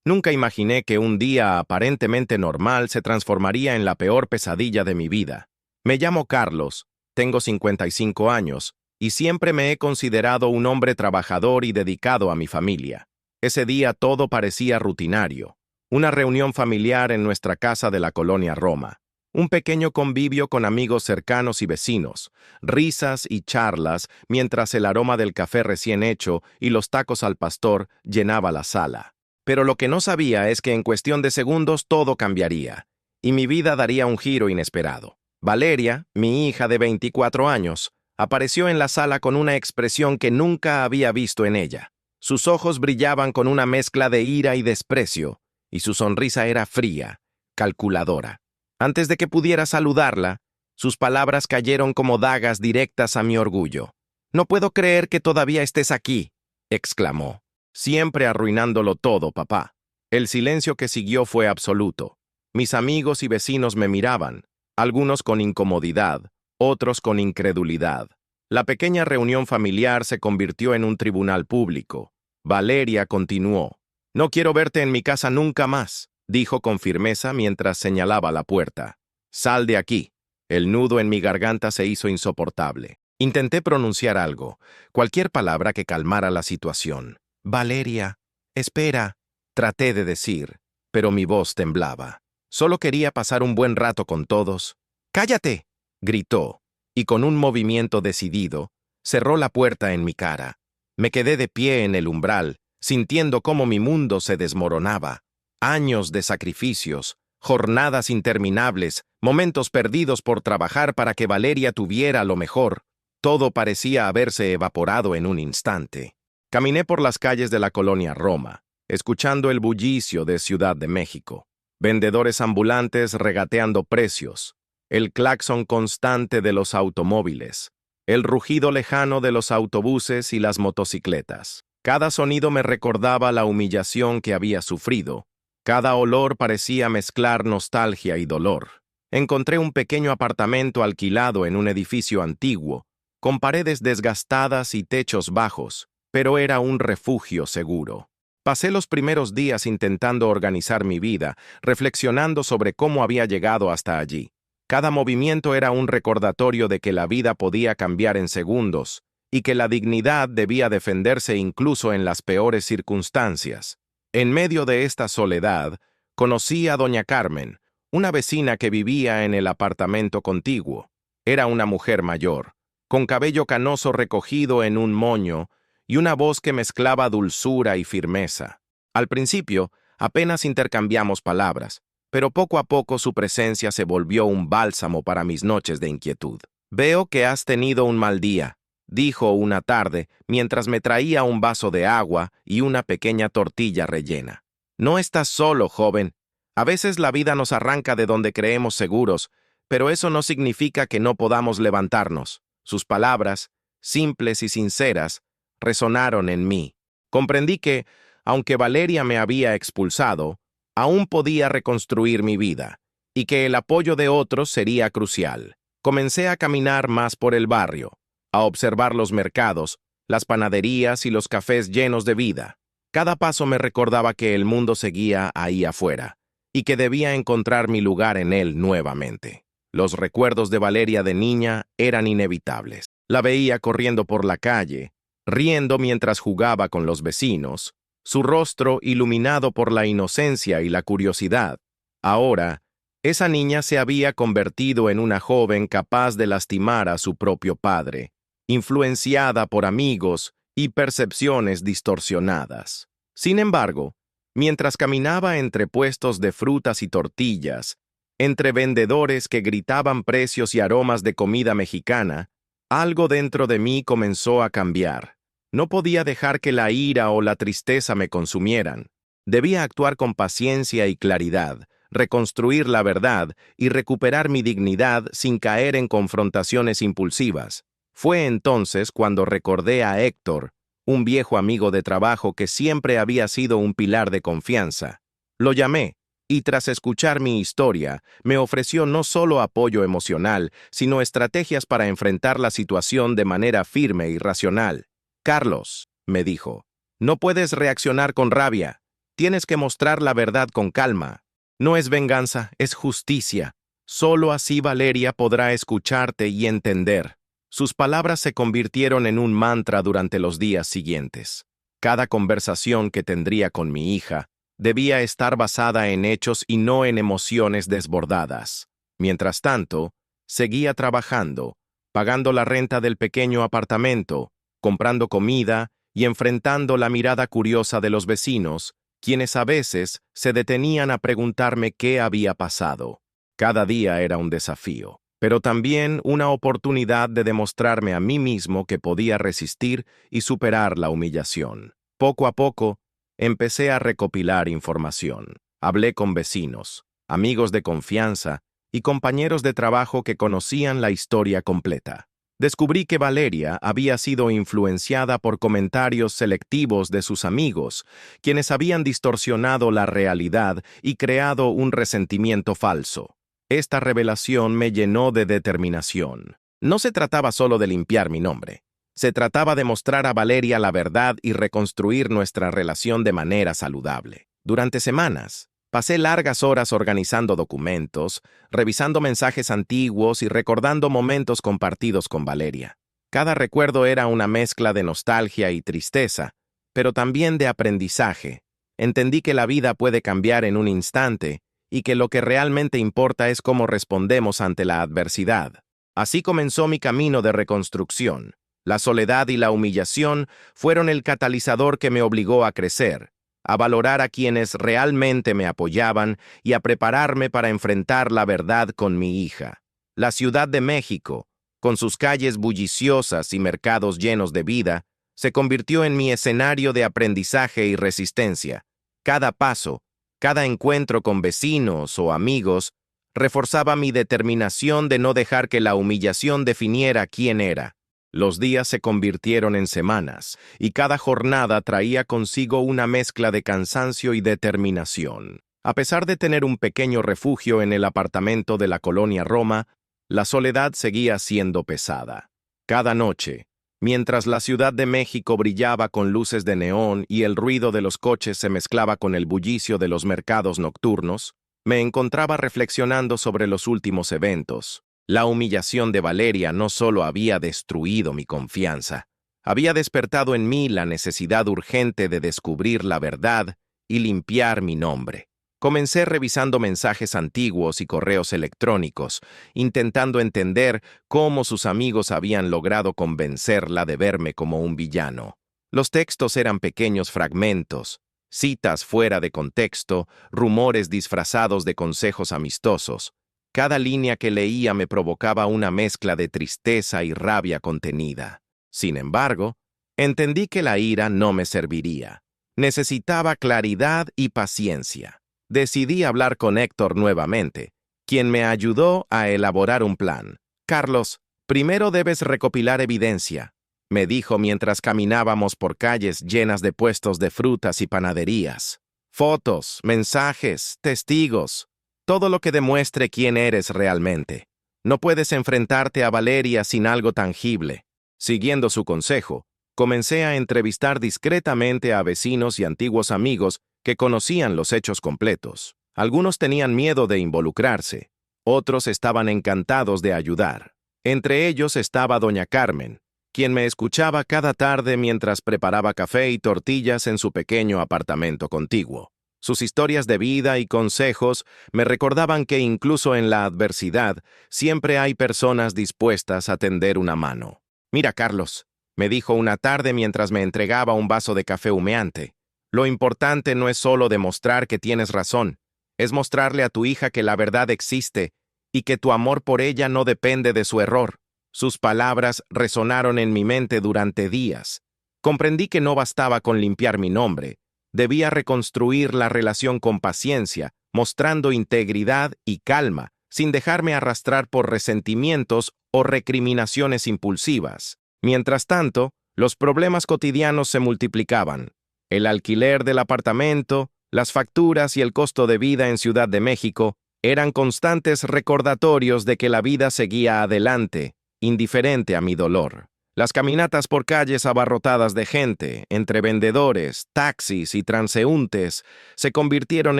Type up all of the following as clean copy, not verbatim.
Nunca imaginé que un día aparentemente normal se transformaría en la peor pesadilla de mi vida. Me llamo Carlos, tengo 55 años, y siempre me he considerado un hombre trabajador y dedicado a mi familia. Ese día todo parecía rutinario. Una reunión familiar en nuestra casa de la colonia Roma. Un pequeño convivio con amigos cercanos y vecinos, risas y charlas mientras el aroma del café recién hecho y los tacos al pastor llenaba la sala. Pero lo que no sabía es que en cuestión de segundos todo cambiaría, y mi vida daría un giro inesperado. Valeria, mi hija de 24 años, apareció en la sala con una expresión que nunca había visto en ella. Sus ojos brillaban con una mezcla de ira y desprecio, y su sonrisa era fría, calculadora. Antes de que pudiera saludarla, sus palabras cayeron como dagas directas a mi orgullo. «No puedo creer que todavía estés aquí», exclamó. «Siempre arruinándolo todo, papá». El silencio que siguió fue absoluto. Mis amigos y vecinos me miraban, algunos con incomodidad, otros con incredulidad. La pequeña reunión familiar se convirtió en un tribunal público. Valeria continuó. «No quiero verte en mi casa nunca más», dijo con firmeza mientras señalaba la puerta. «Sal de aquí». El nudo en mi garganta se hizo insoportable. Intenté pronunciar algo, cualquier palabra que calmara la situación. «Valeria, espera», traté de decir, pero mi voz temblaba. Solo quería pasar un buen rato con todos. «¡Cállate!», gritó, y con un movimiento decidido, cerró la puerta en mi cara. Me quedé de pie en el umbral, sintiendo cómo mi mundo se desmoronaba. Años de sacrificios, jornadas interminables, momentos perdidos por trabajar para que Valeria tuviera lo mejor. Todo parecía haberse evaporado en un instante. Caminé por las calles de la colonia Roma, escuchando el bullicio de Ciudad de México. Vendedores ambulantes regateando precios, el claxon constante de los automóviles, el rugido lejano de los autobuses y las motocicletas. Cada sonido me recordaba la humillación que había sufrido. Cada olor parecía mezclar nostalgia y dolor. Encontré un pequeño apartamento alquilado en un edificio antiguo, con paredes desgastadas y techos bajos, pero era un refugio seguro. Pasé los primeros días intentando organizar mi vida, reflexionando sobre cómo había llegado hasta allí. Cada movimiento era un recordatorio de que la vida podía cambiar en segundos y que la dignidad debía defenderse incluso en las peores circunstancias. En medio de esta soledad, conocí a doña Carmen, una vecina que vivía en el apartamento contiguo. Era una mujer mayor, con cabello canoso recogido en un moño y una voz que mezclaba dulzura y firmeza. Al principio, apenas intercambiamos palabras, pero poco a poco su presencia se volvió un bálsamo para mis noches de inquietud. «Veo que has tenido un mal día», dijo una tarde mientras me traía un vaso de agua y una pequeña tortilla rellena. «No estás solo, joven. A veces la vida nos arranca de donde creemos seguros, pero eso no significa que no podamos levantarnos». Sus palabras, simples y sinceras, resonaron en mí. Comprendí que, aunque Valeria me había expulsado, aún podía reconstruir mi vida, y que el apoyo de otros sería crucial. Comencé a caminar más por el barrio, a observar los mercados, las panaderías y los cafés llenos de vida. Cada paso me recordaba que el mundo seguía ahí afuera, y que debía encontrar mi lugar en él nuevamente. Los recuerdos de Valeria de niña eran inevitables. La veía corriendo por la calle, riendo mientras jugaba con los vecinos, su rostro iluminado por la inocencia y la curiosidad. Ahora, esa niña se había convertido en una joven capaz de lastimar a su propio padre, influenciada por amigos y percepciones distorsionadas. Sin embargo, mientras caminaba entre puestos de frutas y tortillas, entre vendedores que gritaban precios y aromas de comida mexicana, algo dentro de mí comenzó a cambiar. No podía dejar que la ira o la tristeza me consumieran. Debía actuar con paciencia y claridad, reconstruir la verdad y recuperar mi dignidad sin caer en confrontaciones impulsivas. Fue entonces cuando recordé a Héctor, un viejo amigo de trabajo que siempre había sido un pilar de confianza. Lo llamé, y tras escuchar mi historia, me ofreció no solo apoyo emocional, sino estrategias para enfrentar la situación de manera firme y racional. «Carlos», me dijo, «no puedes reaccionar con rabia. Tienes que mostrar la verdad con calma. No es venganza, es justicia. Solo así Valeria podrá escucharte y entender. Sus palabras se convirtieron en un mantra durante los días siguientes. Cada conversación que tendría con mi hija debía estar basada en hechos y no en emociones desbordadas. Mientras tanto, seguía trabajando, pagando la renta del pequeño apartamento, comprando comida y enfrentando la mirada curiosa de los vecinos, quienes a veces se detenían a preguntarme qué había pasado. Cada día era un desafío, pero también una oportunidad de demostrarme a mí mismo que podía resistir y superar la humillación. Poco a poco, empecé a recopilar información. Hablé con vecinos, amigos de confianza y compañeros de trabajo que conocían la historia completa. Descubrí que Valeria había sido influenciada por comentarios selectivos de sus amigos, quienes habían distorsionado la realidad y creado un resentimiento falso. Esta revelación me llenó de determinación. No se trataba solo de limpiar mi nombre. Se trataba de mostrar a Valeria la verdad y reconstruir nuestra relación de manera saludable. Durante semanas, pasé largas horas organizando documentos, revisando mensajes antiguos y recordando momentos compartidos con Valeria. Cada recuerdo era una mezcla de nostalgia y tristeza, pero también de aprendizaje. Entendí que la vida puede cambiar en un instante y que lo que realmente importa es cómo respondemos ante la adversidad. Así comenzó mi camino de reconstrucción. La soledad y la humillación fueron el catalizador que me obligó a crecer, a valorar a quienes realmente me apoyaban y a prepararme para enfrentar la verdad con mi hija. La Ciudad de México, con sus calles bulliciosas y mercados llenos de vida, se convirtió en mi escenario de aprendizaje y resistencia. Cada paso, cada encuentro con vecinos o amigos, reforzaba mi determinación de no dejar que la humillación definiera quién era. Los días se convirtieron en semanas, y cada jornada traía consigo una mezcla de cansancio y determinación. A pesar de tener un pequeño refugio en el apartamento de la colonia Roma, la soledad seguía siendo pesada. Cada noche, mientras la Ciudad de México brillaba con luces de neón y el ruido de los coches se mezclaba con el bullicio de los mercados nocturnos, me encontraba reflexionando sobre los últimos eventos. La humillación de Valeria no solo había destruido mi confianza, había despertado en mí la necesidad urgente de descubrir la verdad y limpiar mi nombre. Comencé revisando mensajes antiguos y correos electrónicos, intentando entender cómo sus amigos habían logrado convencerla de verme como un villano. Los textos eran pequeños fragmentos, citas fuera de contexto, rumores disfrazados de consejos amistosos. Cada línea que leía me provocaba una mezcla de tristeza y rabia contenida. Sin embargo, entendí que la ira no me serviría. Necesitaba claridad y paciencia. Decidí hablar con Héctor nuevamente, quien me ayudó a elaborar un plan. «Carlos, primero debes recopilar evidencia», me dijo mientras caminábamos por calles llenas de puestos de frutas y panaderías. «Fotos, mensajes, testigos. Todo lo que demuestre quién eres realmente. No puedes enfrentarte a Valeria sin algo tangible». Siguiendo su consejo, comencé a entrevistar discretamente a vecinos y antiguos amigos que conocían los hechos completos. Algunos tenían miedo de involucrarse, otros estaban encantados de ayudar. Entre ellos estaba doña Carmen, quien me escuchaba cada tarde mientras preparaba café y tortillas en su pequeño apartamento contiguo. Sus historias de vida y consejos me recordaban que incluso en la adversidad siempre hay personas dispuestas a tender una mano. «Mira, Carlos», me dijo una tarde mientras me entregaba un vaso de café humeante, «lo importante no es solo demostrar que tienes razón, es mostrarle a tu hija que la verdad existe y que tu amor por ella no depende de su error». Sus palabras resonaron en mi mente durante días. Comprendí que no bastaba con limpiar mi nombre. Debía reconstruir la relación con paciencia, mostrando integridad y calma, sin dejarme arrastrar por resentimientos o recriminaciones impulsivas. Mientras tanto, los problemas cotidianos se multiplicaban. El alquiler del apartamento, las facturas y el costo de vida en Ciudad de México eran constantes recordatorios de que la vida seguía adelante, indiferente a mi dolor. Las caminatas por calles abarrotadas de gente, entre vendedores, taxis y transeúntes, se convirtieron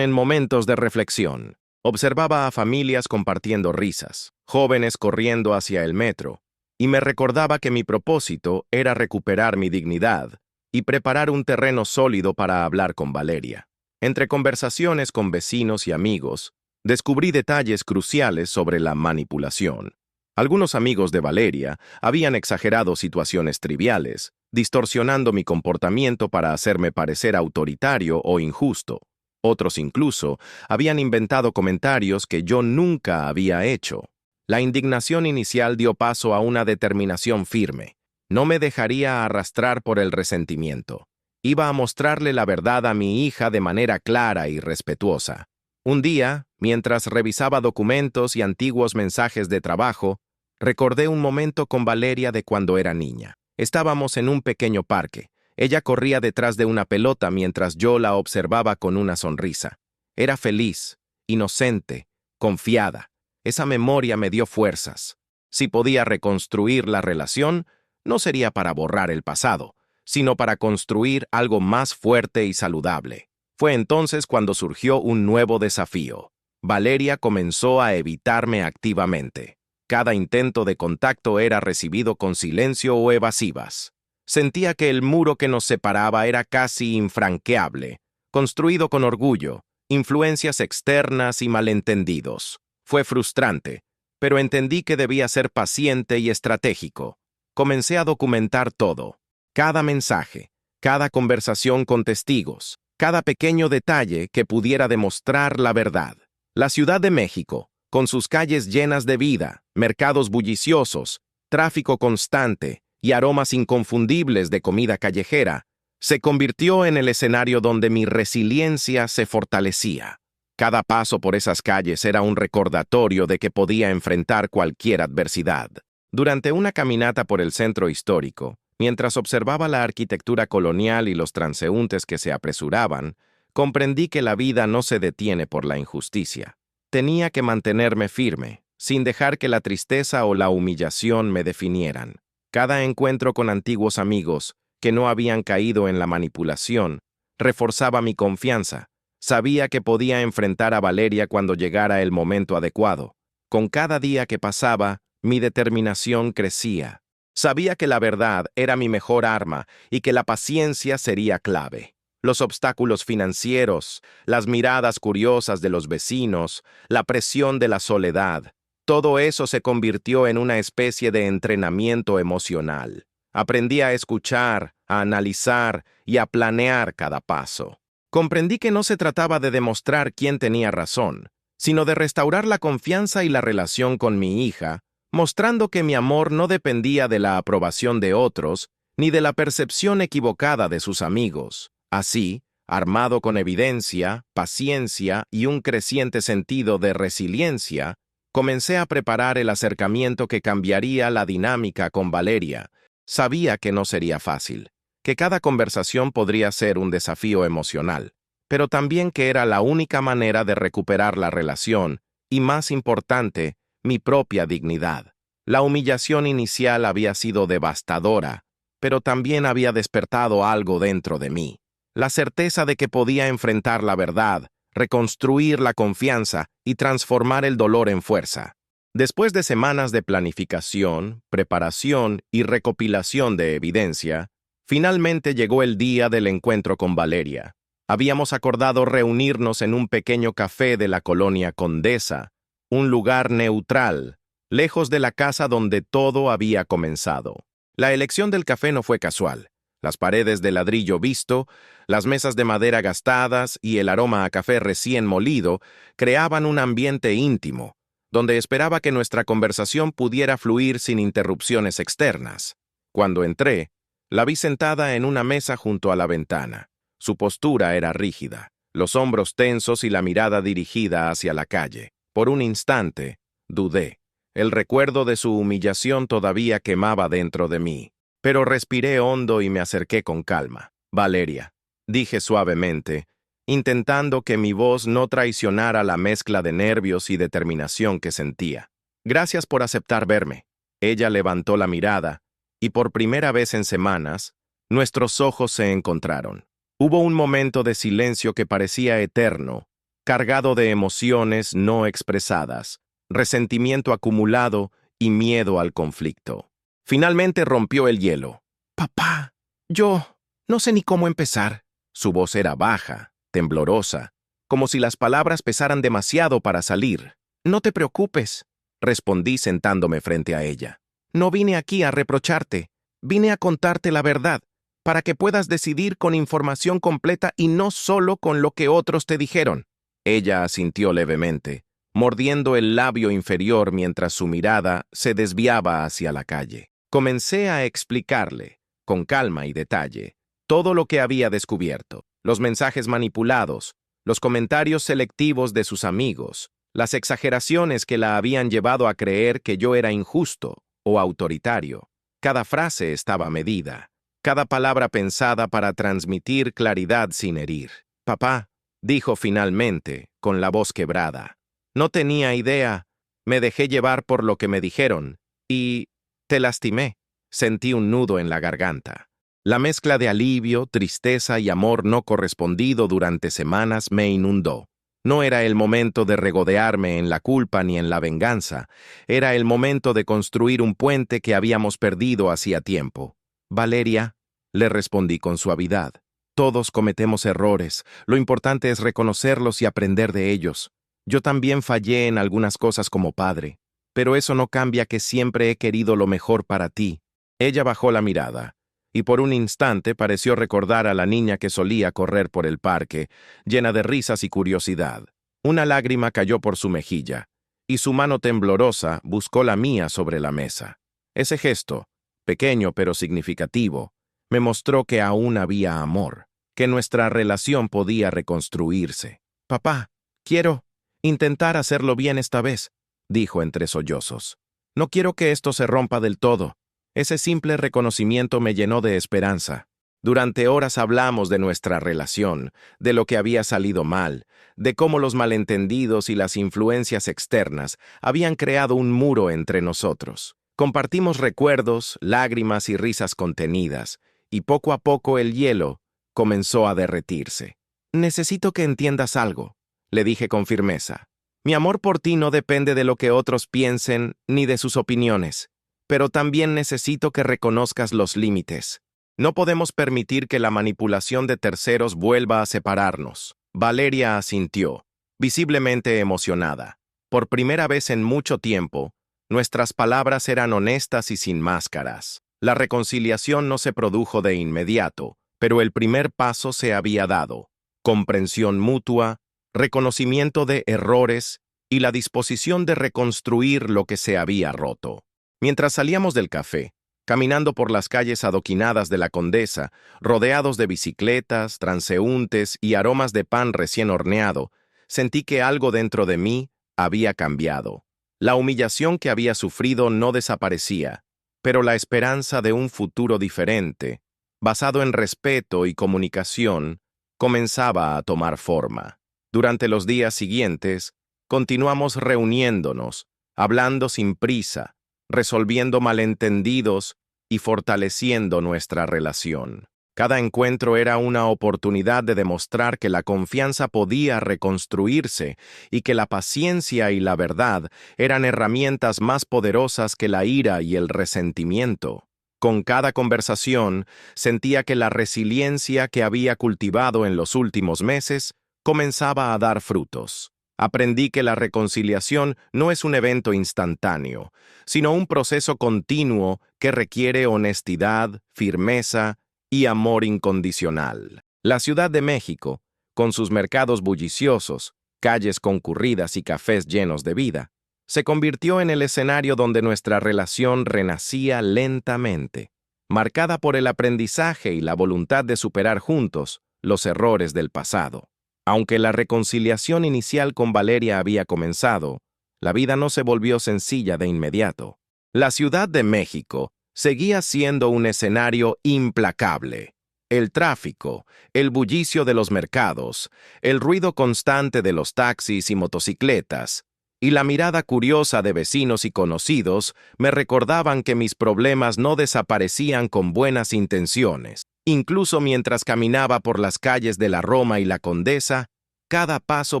en momentos de reflexión. Observaba a familias compartiendo risas, jóvenes corriendo hacia el metro, y me recordaba que mi propósito era recuperar mi dignidad y preparar un terreno sólido para hablar con Valeria. Entre conversaciones con vecinos y amigos, descubrí detalles cruciales sobre la manipulación. Algunos amigos de Valeria habían exagerado situaciones triviales, distorsionando mi comportamiento para hacerme parecer autoritario o injusto. Otros incluso habían inventado comentarios que yo nunca había hecho. La indignación inicial dio paso a una determinación firme. No me dejaría arrastrar por el resentimiento. Iba a mostrarle la verdad a mi hija de manera clara y respetuosa. Un día, mientras revisaba documentos y antiguos mensajes de trabajo, recordé un momento con Valeria de cuando era niña. Estábamos en un pequeño parque. Ella corría detrás de una pelota mientras yo la observaba con una sonrisa. Era feliz, inocente, confiada. Esa memoria me dio fuerzas. Si podía reconstruir la relación, no sería para borrar el pasado, sino para construir algo más fuerte y saludable. Fue entonces cuando surgió un nuevo desafío. Valeria comenzó a evitarme activamente. Cada intento de contacto era recibido con silencio o evasivas. Sentía que el muro que nos separaba era casi infranqueable, construido con orgullo, influencias externas y malentendidos. Fue frustrante, pero entendí que debía ser paciente y estratégico. Comencé a documentar todo. Cada mensaje, cada conversación con testigos, cada pequeño detalle que pudiera demostrar la verdad. La Ciudad de México, con sus calles llenas de vida, mercados bulliciosos, tráfico constante y aromas inconfundibles de comida callejera, se convirtió en el escenario donde mi resiliencia se fortalecía. Cada paso por esas calles era un recordatorio de que podía enfrentar cualquier adversidad. Durante una caminata por el centro histórico, mientras observaba la arquitectura colonial y los transeúntes que se apresuraban, comprendí que la vida no se detiene por la injusticia. Tenía que mantenerme firme, sin dejar que la tristeza o la humillación me definieran. Cada encuentro con antiguos amigos, que no habían caído en la manipulación, reforzaba mi confianza. Sabía que podía enfrentar a Valeria cuando llegara el momento adecuado. Con cada día que pasaba, mi determinación crecía. Sabía que la verdad era mi mejor arma y que la paciencia sería clave. Los obstáculos financieros, las miradas curiosas de los vecinos, la presión de la soledad, todo eso se convirtió en una especie de entrenamiento emocional. Aprendí a escuchar, a analizar y a planear cada paso. Comprendí que no se trataba de demostrar quién tenía razón, sino de restaurar la confianza y la relación con mi hija, mostrando que mi amor no dependía de la aprobación de otros ni de la percepción equivocada de sus amigos. Así, armado con evidencia, paciencia y un creciente sentido de resiliencia, comencé a preparar el acercamiento que cambiaría la dinámica con Valeria. Sabía que no sería fácil, que cada conversación podría ser un desafío emocional, pero también que era la única manera de recuperar la relación y, más importante, mi propia dignidad. La humillación inicial había sido devastadora, pero también había despertado algo dentro de mí. La certeza de que podía enfrentar la verdad, reconstruir la confianza y transformar el dolor en fuerza. Después de semanas de planificación, preparación y recopilación de evidencia, finalmente llegó el día del encuentro con Valeria. Habíamos acordado reunirnos en un pequeño café de la colonia Condesa, un lugar neutral, lejos de la casa donde todo había comenzado. La elección del café no fue casual. Las paredes de ladrillo visto, las mesas de madera gastadas y el aroma a café recién molido creaban un ambiente íntimo, donde esperaba que nuestra conversación pudiera fluir sin interrupciones externas. Cuando entré, la vi sentada en una mesa junto a la ventana. Su postura era rígida, los hombros tensos y la mirada dirigida hacia la calle. Por un instante, dudé. El recuerdo de su humillación todavía quemaba dentro de mí. Pero respiré hondo y me acerqué con calma. Valeria, dije suavemente, intentando que mi voz no traicionara la mezcla de nervios y determinación que sentía. Gracias por aceptar verme. Ella levantó la mirada, y por primera vez en semanas, nuestros ojos se encontraron. Hubo un momento de silencio que parecía eterno, cargado de emociones no expresadas, resentimiento acumulado y miedo al conflicto. Finalmente rompió el hielo. «Papá, yo no sé ni cómo empezar». Su voz era baja, temblorosa, como si las palabras pesaran demasiado para salir. «No te preocupes», respondí sentándome frente a ella. «No vine aquí a reprocharte, vine a contarte la verdad, para que puedas decidir con información completa y no solo con lo que otros te dijeron». Ella asintió levemente, mordiendo el labio inferior mientras su mirada se desviaba hacia la calle. Comencé a explicarle, con calma y detalle, todo lo que había descubierto, los mensajes manipulados, los comentarios selectivos de sus amigos, las exageraciones que la habían llevado a creer que yo era injusto o autoritario. Cada frase estaba medida, cada palabra pensada para transmitir claridad sin herir. «Papá», dijo finalmente, con la voz quebrada, «no tenía idea, me dejé llevar por lo que me dijeron, y te lastimé». Sentí un nudo en la garganta. La mezcla de alivio, tristeza y amor no correspondido durante semanas me inundó. No era el momento de regodearme en la culpa ni en la venganza, era el momento de construir un puente que habíamos perdido hacía tiempo. «Valeria», le respondí con suavidad, «todos cometemos errores, lo importante es reconocerlos y aprender de ellos. Yo también fallé en algunas cosas como padre, pero eso no cambia que siempre he querido lo mejor para ti». Ella bajó la mirada, y por un instante pareció recordar a la niña que solía correr por el parque, llena de risas y curiosidad. Una lágrima cayó por su mejilla, y su mano temblorosa buscó la mía sobre la mesa. Ese gesto, pequeño pero significativo, me mostró que aún había amor, que nuestra relación podía reconstruirse. «Papá, quiero intentar hacerlo bien esta vez», dijo entre sollozos. «No quiero que esto se rompa del todo». Ese simple reconocimiento me llenó de esperanza. Durante horas hablamos de nuestra relación, de lo que había salido mal, de cómo los malentendidos y las influencias externas habían creado un muro entre nosotros. Compartimos recuerdos, lágrimas y risas contenidas, y poco a poco el hielo comenzó a derretirse. «Necesito que entiendas algo», le dije con firmeza. «Mi amor por ti no depende de lo que otros piensen ni de sus opiniones. Pero también necesito que reconozcas los límites. No podemos permitir que la manipulación de terceros vuelva a separarnos». Valeria asintió, visiblemente emocionada. Por primera vez en mucho tiempo, nuestras palabras eran honestas y sin máscaras. La reconciliación no se produjo de inmediato, pero el primer paso se había dado. Comprensión mutua, reconocimiento de errores y la disposición de reconstruir lo que se había roto. Mientras salíamos del café, caminando por las calles adoquinadas de la Condesa, rodeados de bicicletas, transeúntes y aromas de pan recién horneado, sentí que algo dentro de mí había cambiado. La humillación que había sufrido no desaparecía, pero la esperanza de un futuro diferente, basado en respeto y comunicación, comenzaba a tomar forma. Durante los días siguientes, continuamos reuniéndonos, hablando sin prisa, resolviendo malentendidos y fortaleciendo nuestra relación. Cada encuentro era una oportunidad de demostrar que la confianza podía reconstruirse y que la paciencia y la verdad eran herramientas más poderosas que la ira y el resentimiento. Con cada conversación, sentía que la resiliencia que había cultivado en los últimos meses comenzaba a dar frutos. Aprendí que la reconciliación no es un evento instantáneo, sino un proceso continuo que requiere honestidad, firmeza y amor incondicional. La Ciudad de México, con sus mercados bulliciosos, calles concurridas y cafés llenos de vida, se convirtió en el escenario donde nuestra relación renacía lentamente, marcada por el aprendizaje y la voluntad de superar juntos los errores del pasado. Aunque la reconciliación inicial con Valeria había comenzado, la vida no se volvió sencilla de inmediato. La Ciudad de México seguía siendo un escenario implacable. El tráfico, el bullicio de los mercados, el ruido constante de los taxis y motocicletas, y la mirada curiosa de vecinos y conocidos me recordaban que mis problemas no desaparecían con buenas intenciones. Incluso mientras caminaba por las calles de la Roma y la Condesa, cada paso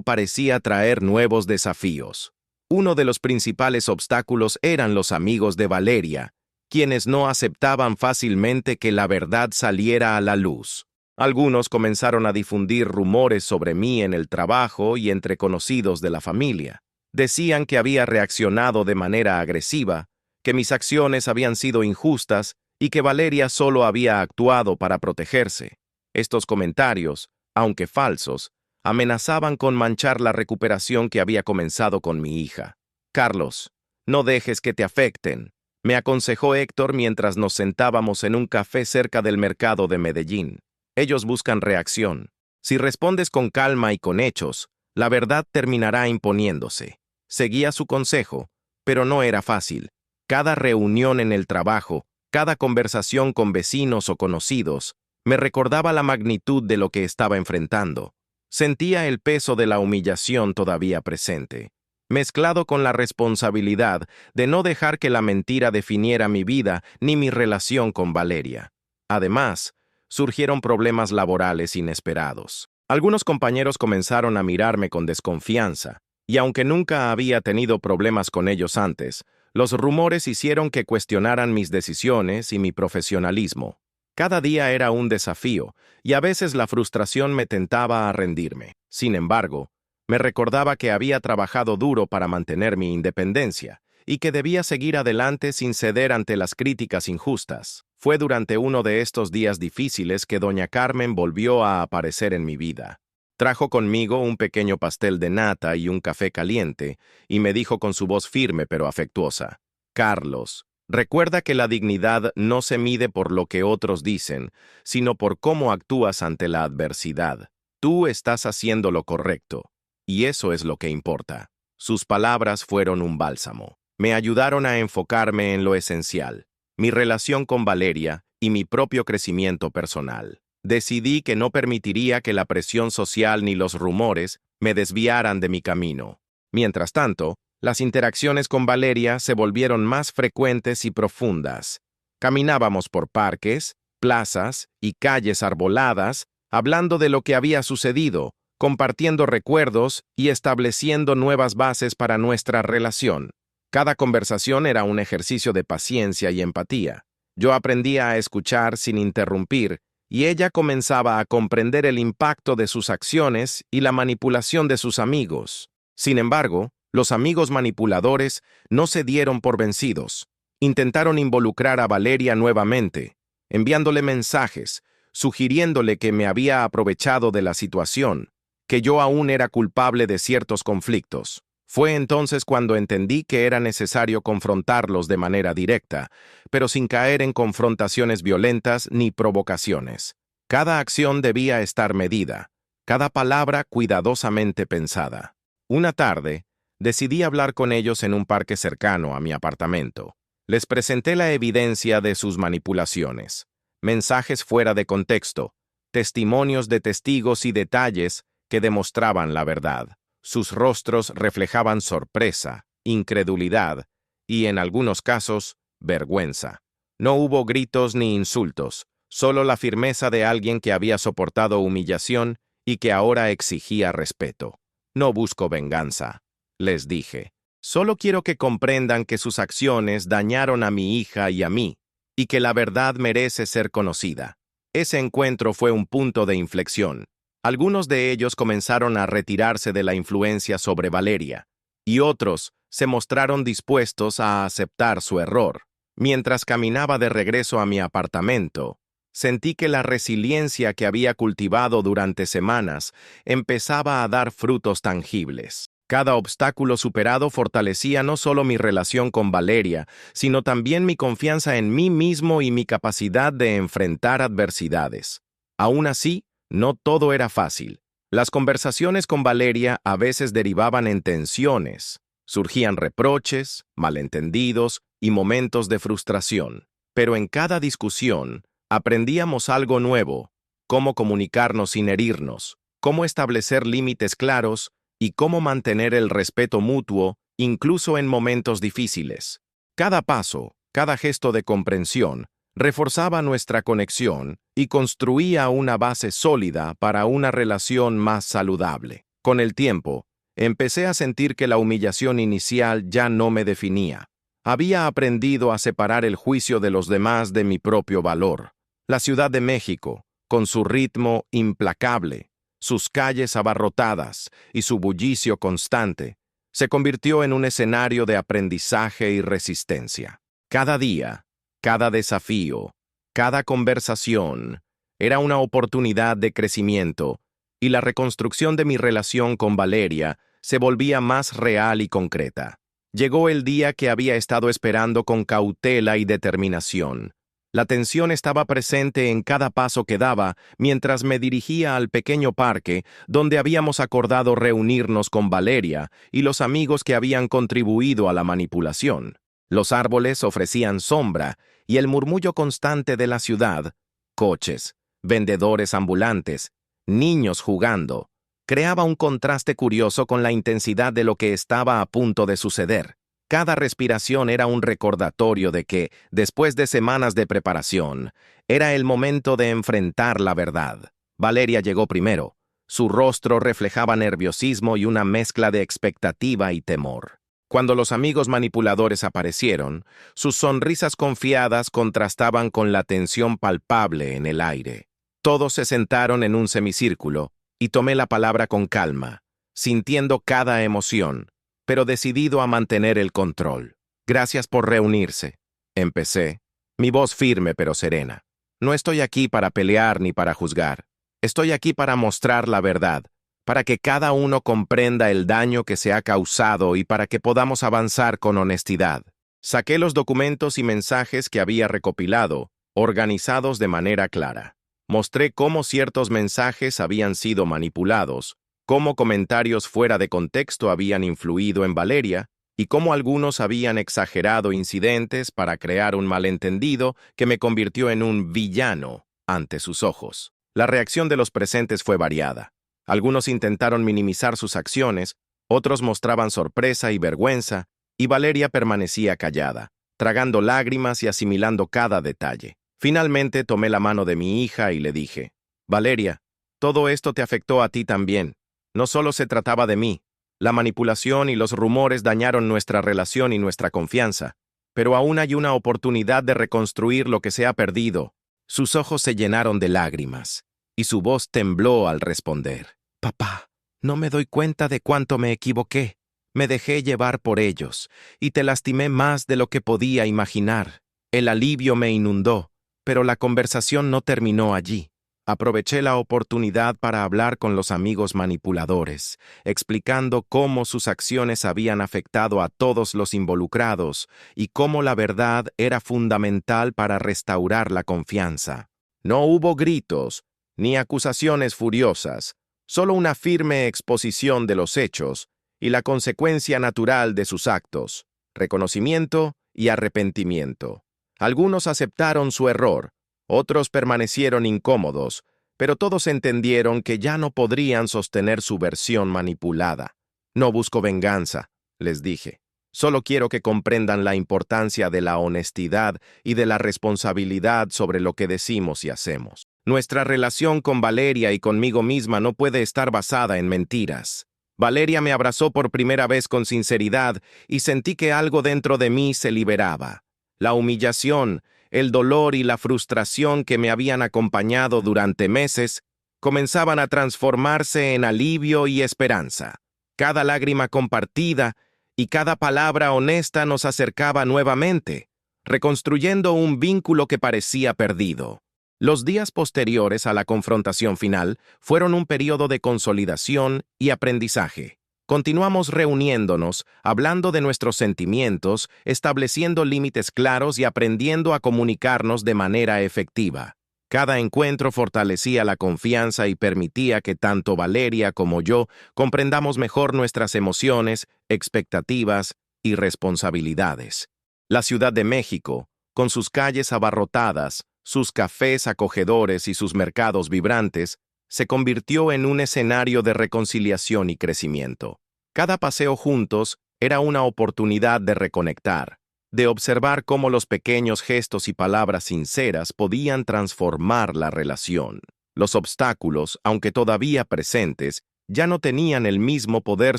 parecía traer nuevos desafíos. Uno de los principales obstáculos eran los amigos de Valeria, quienes no aceptaban fácilmente que la verdad saliera a la luz. Algunos comenzaron a difundir rumores sobre mí en el trabajo y entre conocidos de la familia. Decían que había reaccionado de manera agresiva, que mis acciones habían sido injustas y que Valeria solo había actuado para protegerse. Estos comentarios, aunque falsos, amenazaban con manchar la recuperación que había comenzado con mi hija. «Carlos, no dejes que te afecten», me aconsejó Héctor mientras nos sentábamos en un café cerca del mercado de Medellín. «Ellos buscan reacción. Si respondes con calma y con hechos, la verdad terminará imponiéndose». Seguía su consejo, pero no era fácil. Cada reunión en el trabajo, cada conversación con vecinos o conocidos, me recordaba la magnitud de lo que estaba enfrentando. Sentía el peso de la humillación todavía presente, mezclado con la responsabilidad de no dejar que la mentira definiera mi vida ni mi relación con Valeria. Además, surgieron problemas laborales inesperados. Algunos compañeros comenzaron a mirarme con desconfianza, y aunque nunca había tenido problemas con ellos antes, los rumores hicieron que cuestionaran mis decisiones y mi profesionalismo. Cada día era un desafío, y a veces la frustración me tentaba a rendirme. Sin embargo, me recordaba que había trabajado duro para mantener mi independencia, y que debía seguir adelante sin ceder ante las críticas injustas. Fue durante uno de estos días difíciles que doña Carmen volvió a aparecer en mi vida. Trajo conmigo un pequeño pastel de nata y un café caliente, y me dijo con su voz firme pero afectuosa: «Carlos, recuerda que la dignidad no se mide por lo que otros dicen, sino por cómo actúas ante la adversidad. Tú estás haciendo lo correcto, y eso es lo que importa». Sus palabras fueron un bálsamo. Me ayudaron a enfocarme en lo esencial, mi relación con Valeria y mi propio crecimiento personal. Decidí que no permitiría que la presión social ni los rumores me desviaran de mi camino. Mientras tanto, las interacciones con Valeria se volvieron más frecuentes y profundas. Caminábamos por parques, plazas y calles arboladas, hablando de lo que había sucedido, compartiendo recuerdos y estableciendo nuevas bases para nuestra relación. Cada conversación era un ejercicio de paciencia y empatía. Yo aprendía a escuchar sin interrumpir, y ella comenzaba a comprender el impacto de sus acciones y la manipulación de sus amigos. Sin embargo, los amigos manipuladores no se dieron por vencidos. Intentaron involucrar a Valeria nuevamente, enviándole mensajes, sugiriéndole que me había aprovechado de la situación, que yo aún era culpable de ciertos conflictos. Fue entonces cuando entendí que era necesario confrontarlos de manera directa, pero sin caer en confrontaciones violentas ni provocaciones. Cada acción debía estar medida, cada palabra cuidadosamente pensada. Una tarde, decidí hablar con ellos en un parque cercano a mi apartamento. Les presenté la evidencia de sus manipulaciones, mensajes fuera de contexto, testimonios de testigos y detalles que demostraban la verdad. Sus rostros reflejaban sorpresa, incredulidad y, en algunos casos, vergüenza. No hubo gritos ni insultos, solo la firmeza de alguien que había soportado humillación y que ahora exigía respeto. «No busco venganza», les dije. «Solo quiero que comprendan que sus acciones dañaron a mi hija y a mí, y que la verdad merece ser conocida». Ese encuentro fue un punto de inflexión. Algunos de ellos comenzaron a retirarse de la influencia sobre Valeria, y otros se mostraron dispuestos a aceptar su error. Mientras caminaba de regreso a mi apartamento, sentí que la resiliencia que había cultivado durante semanas empezaba a dar frutos tangibles. Cada obstáculo superado fortalecía no solo mi relación con Valeria, sino también mi confianza en mí mismo y mi capacidad de enfrentar adversidades. Aún así, no todo era fácil. Las conversaciones con Valeria a veces derivaban en tensiones. Surgían reproches, malentendidos y momentos de frustración. Pero en cada discusión, aprendíamos algo nuevo: cómo comunicarnos sin herirnos, cómo establecer límites claros y cómo mantener el respeto mutuo incluso en momentos difíciles. Cada paso, cada gesto de comprensión, reforzaba nuestra conexión y construía una base sólida para una relación más saludable. Con el tiempo, empecé a sentir que la humillación inicial ya no me definía. Había aprendido a separar el juicio de los demás de mi propio valor. La Ciudad de México, con su ritmo implacable, sus calles abarrotadas y su bullicio constante, se convirtió en un escenario de aprendizaje y resistencia. Cada día, cada desafío, cada conversación era una oportunidad de crecimiento y la reconstrucción de mi relación con Valeria se volvía más real y concreta. Llegó el día que había estado esperando con cautela y determinación. La tensión estaba presente en cada paso que daba mientras me dirigía al pequeño parque donde habíamos acordado reunirnos con Valeria y los amigos que habían contribuido a la manipulación. Los árboles ofrecían sombra y el murmullo constante de la ciudad, coches, vendedores ambulantes, niños jugando, creaba un contraste curioso con la intensidad de lo que estaba a punto de suceder. Cada respiración era un recordatorio de que, después de semanas de preparación, era el momento de enfrentar la verdad. Valeria llegó primero. Su rostro reflejaba nerviosismo y una mezcla de expectativa y temor. Cuando los amigos manipuladores aparecieron, sus sonrisas confiadas contrastaban con la tensión palpable en el aire. Todos se sentaron en un semicírculo y tomé la palabra con calma, sintiendo cada emoción, pero decidido a mantener el control. Gracias por reunirse. Empecé, mi voz firme pero serena. No estoy aquí para pelear ni para juzgar. Estoy aquí para mostrar la verdad, para que cada uno comprenda el daño que se ha causado y para que podamos avanzar con honestidad. Saqué los documentos y mensajes que había recopilado, organizados de manera clara. Mostré cómo ciertos mensajes habían sido manipulados, cómo comentarios fuera de contexto habían influido en Valeria y cómo algunos habían exagerado incidentes para crear un malentendido que me convirtió en un villano ante sus ojos. La reacción de los presentes fue variada. Algunos intentaron minimizar sus acciones, otros mostraban sorpresa y vergüenza, y Valeria permanecía callada, tragando lágrimas y asimilando cada detalle. Finalmente tomé la mano de mi hija y le dije, «Valeria, todo esto te afectó a ti también. No solo se trataba de mí. La manipulación y los rumores dañaron nuestra relación y nuestra confianza, pero aún hay una oportunidad de reconstruir lo que se ha perdido». Sus ojos se llenaron de lágrimas, y su voz tembló al responder. «Papá, no me doy cuenta de cuánto me equivoqué. Me dejé llevar por ellos, y te lastimé más de lo que podía imaginar. El alivio me inundó, pero la conversación no terminó allí. Aproveché la oportunidad para hablar con los amigos manipuladores, explicando cómo sus acciones habían afectado a todos los involucrados y cómo la verdad era fundamental para restaurar la confianza. No hubo gritos, ni acusaciones furiosas, solo una firme exposición de los hechos y la consecuencia natural de sus actos, reconocimiento y arrepentimiento. Algunos aceptaron su error, otros permanecieron incómodos, pero todos entendieron que ya no podrían sostener su versión manipulada. «No busco venganza», les dije. «Solo quiero que comprendan la importancia de la honestidad y de la responsabilidad sobre lo que decimos y hacemos. Nuestra relación con Valeria y conmigo misma no puede estar basada en mentiras». Valeria me abrazó por primera vez con sinceridad y sentí que algo dentro de mí se liberaba. La humillación, el dolor y la frustración que me habían acompañado durante meses comenzaban a transformarse en alivio y esperanza. Cada lágrima compartida y cada palabra honesta nos acercaba nuevamente, reconstruyendo un vínculo que parecía perdido. Los días posteriores a la confrontación final fueron un periodo de consolidación y aprendizaje. Continuamos reuniéndonos, hablando de nuestros sentimientos, estableciendo límites claros y aprendiendo a comunicarnos de manera efectiva. Cada encuentro fortalecía la confianza y permitía que tanto Valeria como yo comprendamos mejor nuestras emociones, expectativas y responsabilidades. La Ciudad de México, con sus calles abarrotadas, sus cafés acogedores y sus mercados vibrantes, se convirtió en un escenario de reconciliación y crecimiento. Cada paseo juntos Era una oportunidad de reconectar, de observar cómo los pequeños gestos y palabras sinceras podían transformar la relación. Los obstáculos, aunque todavía presentes, ya no tenían el mismo poder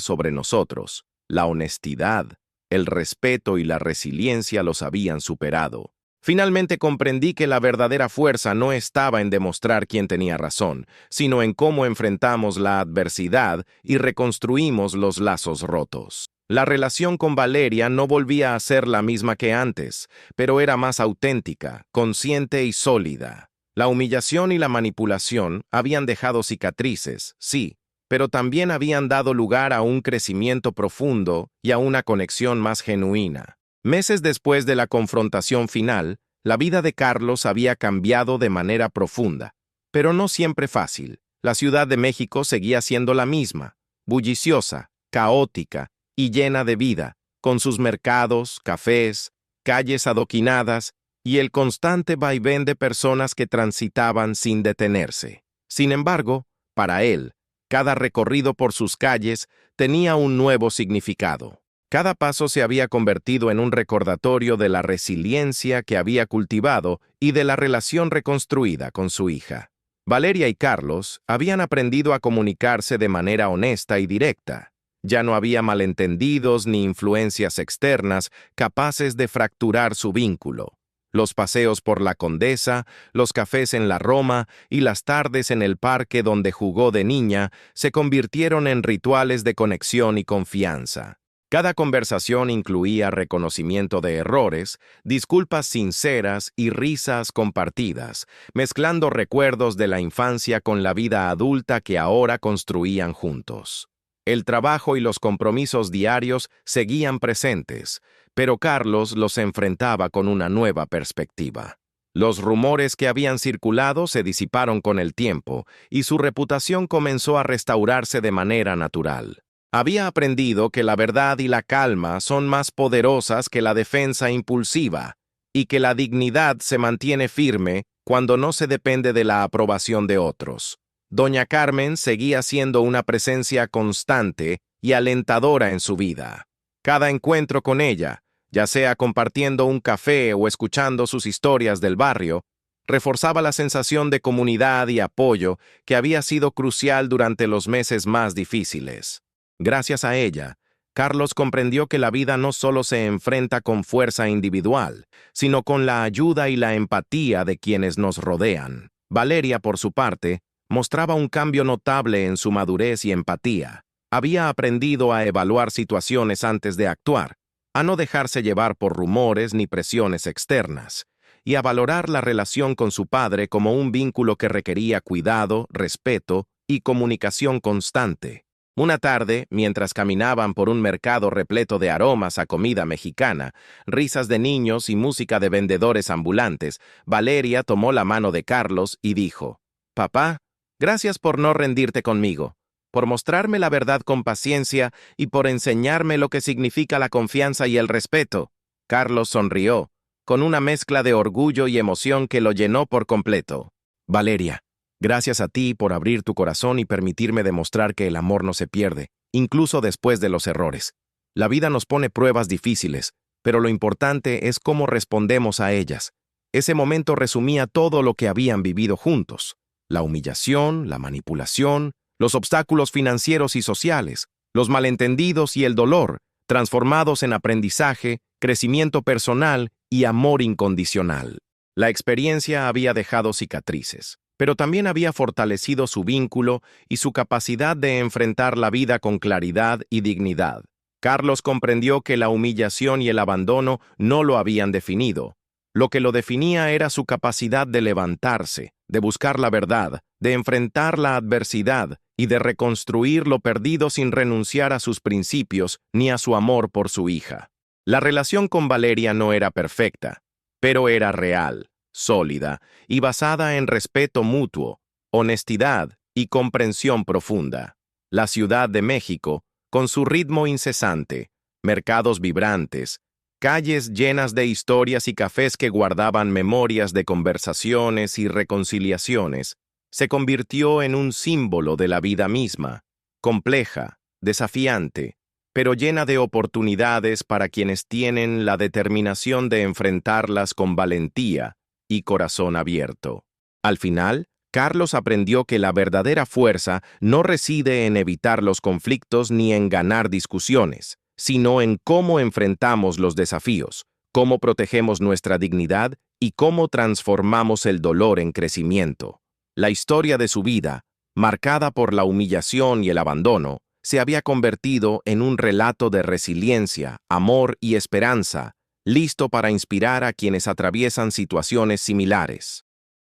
sobre nosotros. La honestidad, el respeto y la resiliencia los habían superado. Finalmente comprendí que la verdadera fuerza no estaba en demostrar quién tenía razón, sino en cómo enfrentamos la adversidad y reconstruimos los lazos rotos. La relación con Valeria no volvía a ser la misma que antes, pero era más auténtica, consciente y sólida. La humillación y la manipulación habían dejado cicatrices, sí, pero también habían dado lugar a un crecimiento profundo y a una conexión más genuina. Meses después de la confrontación final, la vida de Carlos había cambiado de manera profunda, pero no siempre fácil. La Ciudad de México seguía siendo la misma, bulliciosa, caótica y llena de vida, con sus mercados, cafés, calles adoquinadas y el constante vaivén de personas que transitaban sin detenerse. Sin embargo, para él, cada recorrido por sus calles tenía un nuevo significado. Cada paso se había convertido en un recordatorio de la resiliencia que había cultivado y de la relación reconstruida con su hija. Valeria y Carlos habían aprendido a comunicarse de manera honesta y directa. Ya no había malentendidos ni influencias externas capaces de fracturar su vínculo. Los paseos por la Condesa, los cafés en la Roma y las tardes en el parque donde jugó de niña se convirtieron en rituales de conexión y confianza. Cada conversación incluía reconocimiento de errores, disculpas sinceras y risas compartidas, mezclando recuerdos de la infancia con la vida adulta que ahora construían juntos. El trabajo y los compromisos diarios seguían presentes, pero Carlos los enfrentaba con una nueva perspectiva. Los rumores que habían circulado se disiparon con el tiempo y su reputación comenzó a restaurarse de manera natural. Había aprendido que la verdad y la calma son más poderosas que la defensa impulsiva y que la dignidad se mantiene firme cuando no se depende de la aprobación de otros. Doña Carmen seguía siendo una presencia constante y alentadora en su vida. Cada encuentro con ella, ya sea compartiendo un café o escuchando sus historias del barrio, reforzaba la sensación de comunidad y apoyo que había sido crucial durante los meses más difíciles. Gracias a ella, Carlos comprendió que la vida no solo se enfrenta con fuerza individual, sino con la ayuda y la empatía de quienes nos rodean. Valeria, por su parte, mostraba un cambio notable en su madurez y empatía. Había aprendido a evaluar situaciones antes de actuar, a no dejarse llevar por rumores ni presiones externas, y a valorar la relación con su padre como un vínculo que requería cuidado, respeto y comunicación constante. Una tarde, mientras caminaban por un mercado repleto de aromas a comida mexicana, risas de niños y música de vendedores ambulantes, Valeria tomó la mano de Carlos y dijo: «Papá, gracias por no rendirte conmigo, por mostrarme la verdad con paciencia y por enseñarme lo que significa la confianza y el respeto». Carlos sonrió, con una mezcla de orgullo y emoción que lo llenó por completo. «Valeria, gracias a ti por abrir tu corazón y permitirme demostrar que el amor no se pierde, incluso después de los errores. La vida nos pone pruebas difíciles, pero lo importante es cómo respondemos a ellas». Ese momento resumía todo lo que habían vivido juntos: la humillación, la manipulación, los obstáculos financieros y sociales, los malentendidos y el dolor, transformados en aprendizaje, crecimiento personal y amor incondicional. La experiencia había dejado cicatrices, pero también había fortalecido su vínculo y su capacidad de enfrentar la vida con claridad y dignidad. Carlos comprendió que la humillación y el abandono no lo habían definido. Lo que lo definía era su capacidad de levantarse, de buscar la verdad, de enfrentar la adversidad y de reconstruir lo perdido sin renunciar a sus principios ni a su amor por su hija. La relación con Valeria no era perfecta, pero era real, sólida y basada en respeto mutuo, honestidad y comprensión profunda. La Ciudad de México, con su ritmo incesante, mercados vibrantes, calles llenas de historias y cafés que guardaban memorias de conversaciones y reconciliaciones, se convirtió en un símbolo de la vida misma, compleja, desafiante pero llena de oportunidades para quienes tienen la determinación de enfrentarlas con valentía y corazón abierto. Al final, Carlos aprendió que la verdadera fuerza no reside en evitar los conflictos ni en ganar discusiones, sino en cómo enfrentamos los desafíos, cómo protegemos nuestra dignidad y cómo transformamos el dolor en crecimiento. La historia de su vida, marcada por la humillación y el abandono, se había convertido en un relato de resiliencia, amor y esperanza, listo para inspirar a quienes atraviesan situaciones similares.